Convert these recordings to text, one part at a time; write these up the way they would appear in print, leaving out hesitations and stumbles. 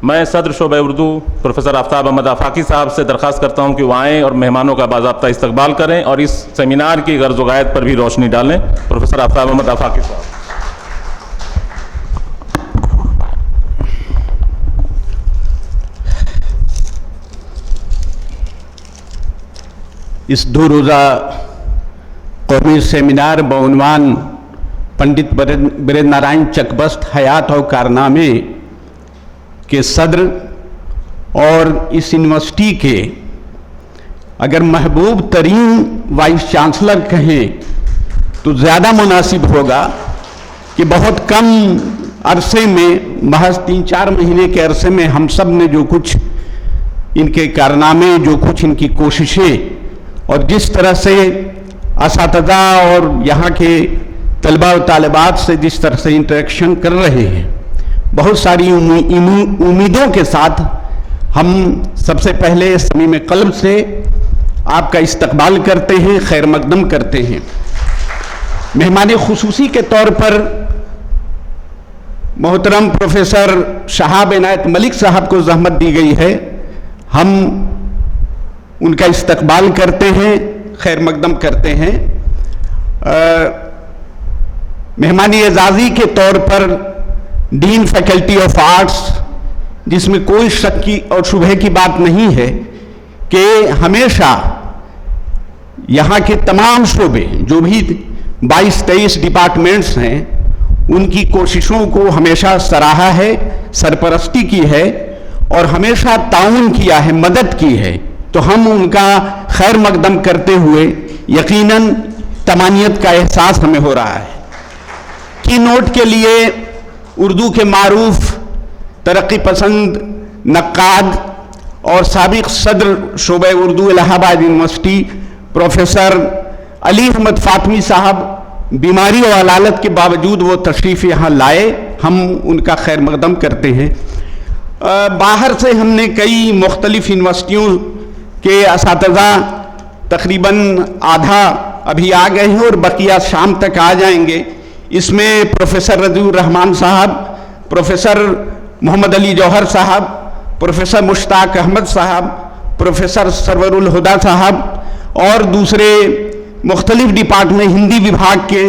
میں صدر شعبہ اردو پروفیسر آفتاب احمد آفاقی صاحب سے درخواست کرتا ہوں کہ وہ آئیں اور مہمانوں کا باضابطہ استقبال کریں اور اس سیمینار کی غرض و غایت پر بھی روشنی ڈالیں. پروفیسر آفتاب احمد آفاقی صاحب. اس 2 روزہ قومی سیمینار بعنوان پنڈت برہد نارائن چکبست حیات اور کارنامے کے صدر اور اس یونیورسٹی کے اگر محبوب ترین وائس چانسلر کہیں تو زیادہ مناسب ہوگا کہ بہت کم عرصے میں محض 3-4 مہینے کے عرصے میں ہم سب نے جو کچھ ان کے کارنامے، جو کچھ ان کی کوششیں اور جس طرح سے اساتذہ اور یہاں کے طلباء و طالبات سے جس طرح سے انٹریکشن کر رہے ہیں، بہت ساری امیدوں کے ساتھ ہم سب سے پہلے صمیم قلب سے آپ کا استقبال کرتے ہیں، خیر مقدم کرتے ہیں. مہمان خصوصی کے طور پر محترم پروفیسر شہاب عنایت ملک صاحب کو زحمت دی گئی ہے، ہم ان کا استقبال کرتے ہیں، خیر مقدم کرتے ہیں. مہمانی اعزازی کے طور پر ڈین فیکلٹی آف آرٹس، جس میں کوئی شک کی اور شبہ کی بات نہیں ہے کہ ہمیشہ یہاں کے تمام شعبے جو بھی 22-23 ڈپارٹمنٹس ہیں ان کی کوششوں کو ہمیشہ سراہا ہے، سرپرستی کی ہے اور ہمیشہ تعاون کیا ہے، مدد کی ہے. تو ہم ان کا خیر مقدم کرتے ہوئے یقیناً تمانیت کا احساس ہمیں ہو رہا ہے. کی نوٹ کے لیے اردو کے معروف ترقی پسند نقاد اور سابق صدر شعبہ اردو الہ آباد یونیورسٹی پروفیسر علی احمد فاطمی صاحب بیماری اور علالت کے باوجود وہ تشریف یہاں لائے، ہم ان کا خیر مقدم کرتے ہیں. باہر سے ہم نے کئی مختلف یونیورسٹیوں کے اساتذہ تقریباً آدھا ابھی آ گئے ہیں اور بقیہ شام تک آ جائیں گے. اس میں پروفیسر رضی الرحمان صاحب، پروفیسر محمد علی جوہر صاحب، پروفیسر مشتاق احمد صاحب، پروفیسر سرور الہدا صاحب اور دوسرے مختلف ڈپارٹمنٹ ہندی وبھاگ کے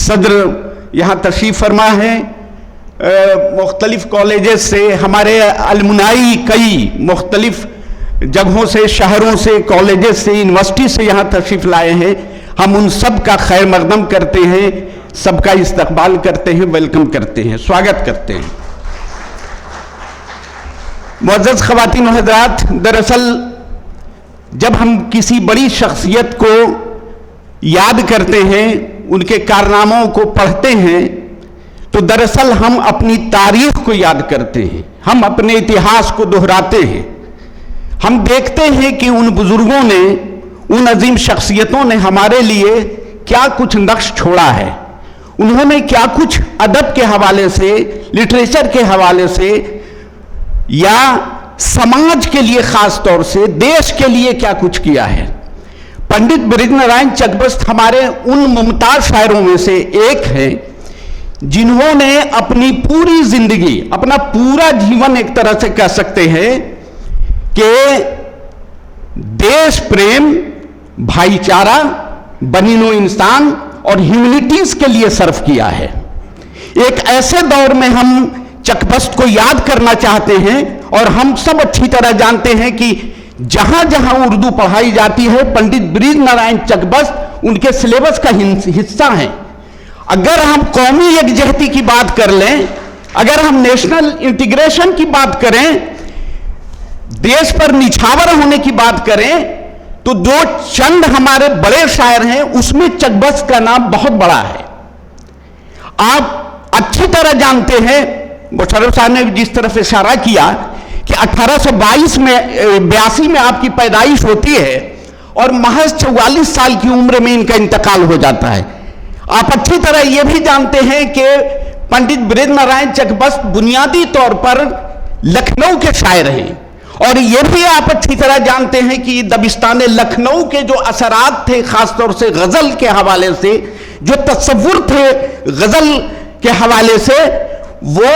صدر یہاں تشریف فرما ہیں. مختلف کالجز سے ہمارے المنائی کئی مختلف جگہوں سے، شہروں سے، کالجز سے، یونیورسٹی سے یہاں تشریف لائے ہیں. ہم ان سب کا خیر مقدم کرتے ہیں، سب کا استقبال کرتے ہیں، ویلکم کرتے ہیں، سواگت کرتے ہیں. معزز خواتین و حضرات، دراصل جب ہم کسی بڑی شخصیت کو یاد کرتے ہیں، ان کے کارناموں کو پڑھتے ہیں، تو دراصل ہم اپنی تاریخ کو یاد کرتے ہیں، ہم اپنے اتہاس کو دہراتے ہیں. ہم دیکھتے ہیں کہ ان بزرگوں نے، ان عظیم شخصیتوں نے ہمارے لیے کیا کچھ نقش چھوڑا ہے. انہوں نے کیا کچھ ادب کے حوالے سے، لٹریچر کے حوالے سے یا سماج کے لیے خاص طور سے دیش کے لیے کیا کچھ کیا ہے. پنڈت برہد نارائن چکبست ہمارے ان ممتاز شاعروں میں سے ایک ہیں جنہوں نے اپنی پوری زندگی، اپنا پورا جیون ایک طرح سے کہہ سکتے ہیں کہ دیش پریم، بھائی چارہ، بنی نوع انسان اور ہیومنٹیز کے لیے صرف کیا ہے. ایک ایسے دور میں ہم چکبست کو یاد کرنا چاہتے ہیں اور ہم سب اچھی طرح جانتے ہیں کہ جہاں جہاں اردو پڑھائی جاتی ہے پنڈت برہد نارائن چکبست ان کے سلیبس کا حصہ ہیں. اگر ہم قومی یکجہتی کی بات کر لیں، اگر ہم نیشنل انٹیگریشن کی بات کریں، دیش پر نچھاور ہونے کی بات کریں، تو جو چند ہمارے بڑے شاعر ہیں اس میں چکبست کا نام بہت بڑا ہے. آپ اچھی طرح جانتے ہیں، مشرف صاحب نے جس طرف اشارہ کیا کہ 1882 میں آپ کی پیدائش ہوتی ہے اور محض 44 سال کی عمر میں ان کا انتقال ہو جاتا ہے. آپ اچھی طرح یہ بھی جانتے ہیں کہ پنڈت برہد نارائن چکبست بنیادی طور پر لکھنؤ کے شاعر ہیں، اور یہ بھی آپ اچھی طرح جانتے ہیں کہ دبستان لکھنؤ کے جو اثرات تھے خاص طور سے غزل کے حوالے سے، جو تصور تھے غزل کے حوالے سے، وہ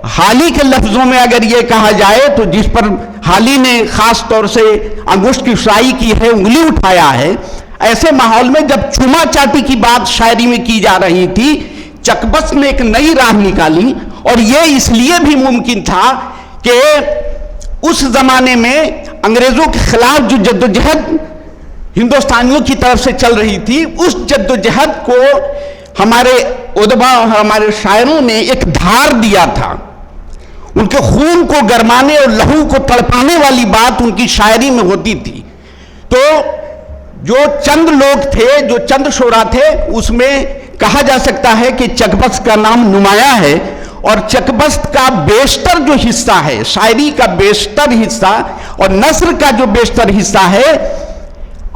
हाली के लफ्जों में अगर ये कहा जाए तो जिस पर हाली ने खास तौर से अंगुष्ठ की सुराई की है, उंगली उठाया है, ऐसे माहौल में जब चूमा चाटी की बात शायरी में की जा रही थी, चकबस्त ने एक नई राह निकाली। और ये इसलिए भी मुमकिन था कि उस जमाने में अंग्रेजों के खिलाफ जो जद्दोजहद हिंदुस्तानियों की तरफ से चल रही थी, उस जद्दोजहद को हमारे उदबा और हमारे शायरों ने एक धार दिया था। उनके खून को गरमाने और लहू को तड़पाने वाली बात उनकी शायरी में होती थी। तो जो चंद लोग थे, जो चंद शोरा थे, उसमें कहा जा सकता है कि चकबस्त का नाम नुमाया है। और चकबस्त का बेशतर जो हिस्सा है, शायरी का बेशतर हिस्सा और नस्र का जो बेशतर हिस्सा है,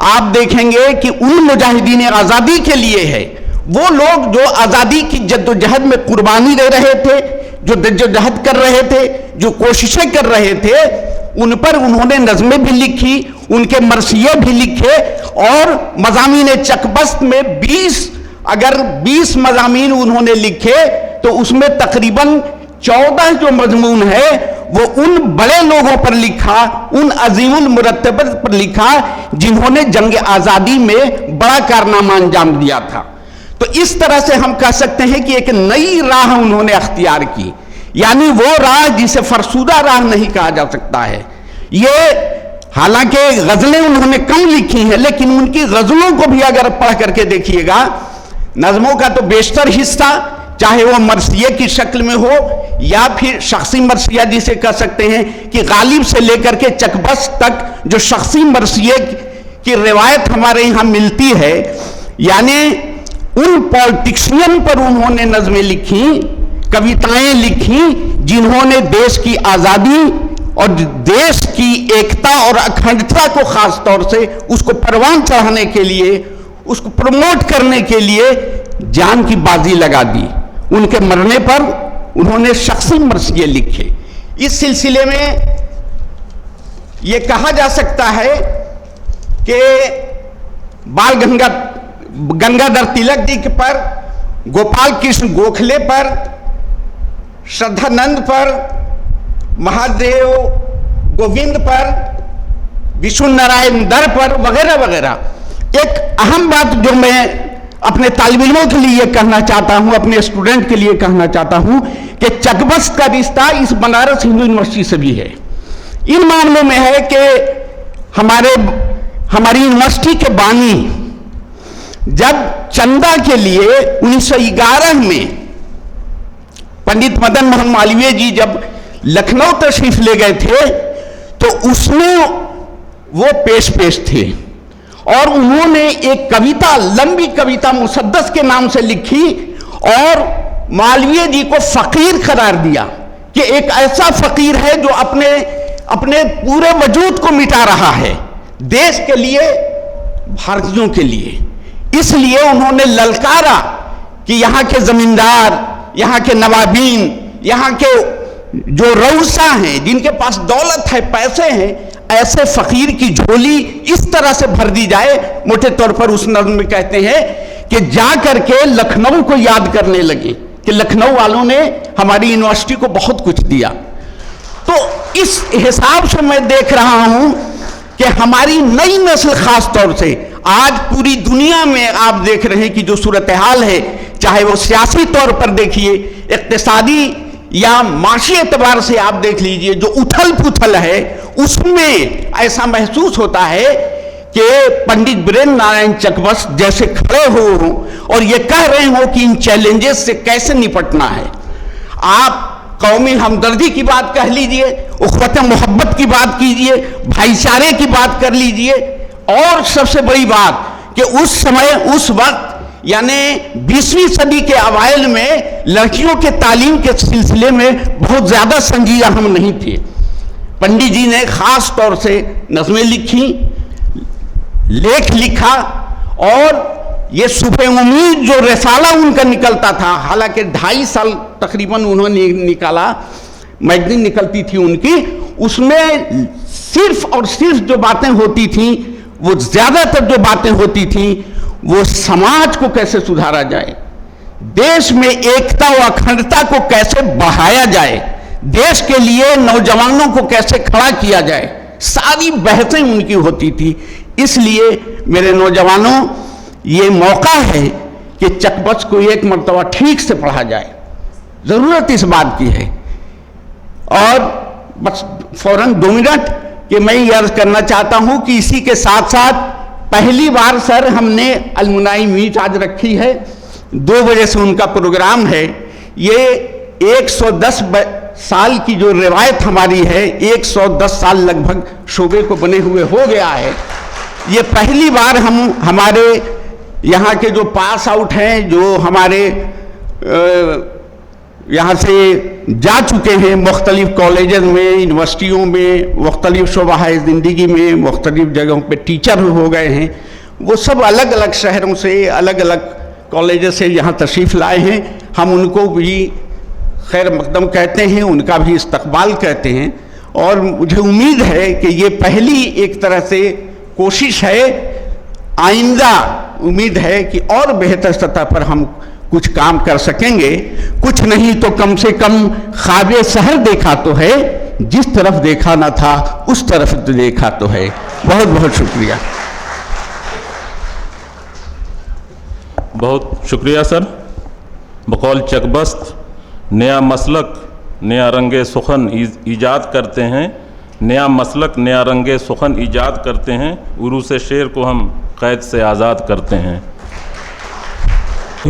आप देखेंगे कि उन मुजाहिदीन आज़ादी के लिए है। वो लोग जो आज़ादी की जद्दोजहद में कुर्बानी दे रहे थे, जो जद्दोजहद कर रहे थे, जो कोशिशें कर रहे थे, उन पर उन्होंने नज़में भी लिखी, उनके मरसिये भी लिखे। और मज़ामीन चकबस्त में 20 मज़ामीन उन्होंने लिखे, तो उसमें तकरीबन 14 जो मजमून है वो उन बड़े लोगों पर लिखा, उन अजीमुल मुरत्तबत पर लिखा जिन्होंने जंग आज़ादी में बड़ा कारनामा अंजाम दिया था। तो इस तरह से हम कह सकते हैं कि एक नई राह उन्होंने अख्तियार की, यानी वो राह जिसे फरसूदा राह नहीं कहा जा सकता है। ये हालांकि गजलें उन्होंने कम लिखी हैं, लेकिन उनकी गजलों को भी अगर पढ़ करके देखिएगा, नज़मों का तो बेशतर हिस्सा चाहे वो मरसिये की शक्ल में हो या फिर शख्सी मरसिया जिसे कह सकते हैं कि गालिब से लेकर के चकबस्त तक जो शख्सी मरसिये की रिवायत हमारे यहाँ मिलती है, यानी उन पॉलिटिशियन पर उन्होंने नज़में लिखी, कविताएं लिखी जिन्होंने देश की आज़ादी और देश की एकता और अखंडता को खास तौर से उसको परवान चढ़ाने के लिए, उसको प्रमोट करने के लिए जान की बाजी लगा दी। उनके मरने पर उन्होंने शख्सी मरसिये लिखे। इस सिलसिले में यह कहा जा सकता है कि बाल गंगाधर तिलक जी पर, गोपाल कृष्ण गोखले पर, श्रद्धानंद पर, महादेव गोविंद पर, विष्णु नारायण दर पर वगैरह वगैरह। एक अहम बात जो मैं अपने तालिब इल्मों के लिए कहना चाहता हूं, अपने स्टूडेंट के लिए कहना चाहता हूं कि चकबस्त का रिश्ता इस बनारस हिंदू यूनिवर्सिटी से भी है। इन मामलों में है कि हमारी यूनिवर्सिटी के बानी जब चंदा के लिए 1911 में पंडित मदन मोहन मालवीय जी जब लखनऊ तशरीफ ले गए थे, तो उसमें वो पेश थे और उन्होंने एक कविता, लंबी कविता मुसद्दस के नाम से लिखी और मालवीय जी को फकीर करार दिया कि एक ऐसा फकीर है जो अपने पूरे वजूद को मिटा रहा है देश के लिए, भारतीयों के लिए। इसलिए उन्होंने ललकारा कि यहाँ के जमींदार, यहाँ के नवाबीन, यहाँ के जो रऊसा हैं, जिनके पास दौलत है, पैसे हैं, ऐसे फकीर की झोली इस तरह से भर दी जाए। मोटे तौर पर उस नज़्म में कहते हैं कि जा करके लखनऊ को याद करने लगे कि लखनऊ वालों ने हमारी यूनिवर्सिटी को बहुत कुछ दिया। तो इस हिसाब से मैं देख रहा हूं कि हमारी नई नस्ल, खास तौर से आज पूरी दुनिया में आप देख रहे हैं कि जो सूरत हाल है, चाहे वो सियासी तौर पर देखिए, इक्तिसादी या माशी एतबार से आप देख लीजिए, जो उथल पुथल है, उसमें ऐसा महसूस होता है कि पंडित बीरेंद्र नारायण चकबस्त जैसे खड़े हो और ये कह रहे हो कि इन चैलेंजेस से कैसे निपटना है। आप कौमी हमदर्दी की बात कह लीजिए, उखवत मोहब्बत की बात कीजिए, भाईचारे की बात कर लीजिए, और सबसे बड़ी बात कि उस समय, उस वक्त यानी 20वीं सदी के अवाइल में लड़कियों के तालीम के सिलसिले में बहुत ज्यादा संजीदा हम नहीं थे। पंडित जी ने खास तौर से नज़में लिखी, लेख लिखा, और ये सुबह उम्मीद जो रिसाला उनका निकलता था, हालांकि 2.5 साल तकरीबन उन्होंने निकाला, मैगजीन निकलती थी उनकी, उसमें सिर्फ और सिर्फ जो बातें होती थी, वो ज्यादातर जो बातें होती थी वो समाज को कैसे सुधारा जाए, देश में एकता व अखंडता को कैसे बढ़ाया जाए, देश के लिए नौजवानों को कैसे खड़ा किया जाए, सारी बहसें उनकी होती थी। इसलिए मेरे नौजवानों, ये मौका है कि चकबस को एक मर्तबा ठीक से पढ़ा जाए, ज़रूरत इस बात की है। और बस फौरन 2 मिनट कि मैं ये अर्ज करना चाहता हूं कि इसी के साथ साथ पहली बार सर हमने अलमुनाई मीट आज रखी है, 2 बजे से उनका प्रोग्राम है। ये 110 साल की जो रिवायत हमारी है, 110 साल लगभग शोबे को बने हुए हो गया है। ये पहली बार हम हमारे यहाँ के जो पास आउट हैं, जो हमारे यहाँ से जा चुके हैं मुख्तलिफ कॉलेजेस में, यूनिवर्सिटियों में, मुख्तलिफ शोबाए ज़िंदगी में, मुख्तलिफ जगहों पे टीचर हो गए हैं, वो सब अलग अलग शहरों से, अलग अलग कॉलेजेस से यहाँ तशरीफ़ लाए हैं। हम उनको भी खैर मकदम कहते हैं, उनका भी इस्तकबाल कहते हैं। और मुझे उम्मीद है कि ये पहली एक तरह से कोशिश है, आइंदा उम्मीद है कि और बेहतर सतह पर हम कुछ काम कर सकेंगे। कुछ नहीं तो कम से कम ख्वाबे शहर देखा तो है, जिस तरफ देखा ना था उस तरफ तो देखा तो है। बहुत बहुत शुक्रिया। बहुत शुक्रिया सर। बकौल चकबस्त नया मसलक नया रंगे सुखन ईजाद करते हैं, नया मसलक नया रंगे सुखन ईजाद करते हैं, उरूस शेर को हम क़ैद से आज़ाद करते हैं।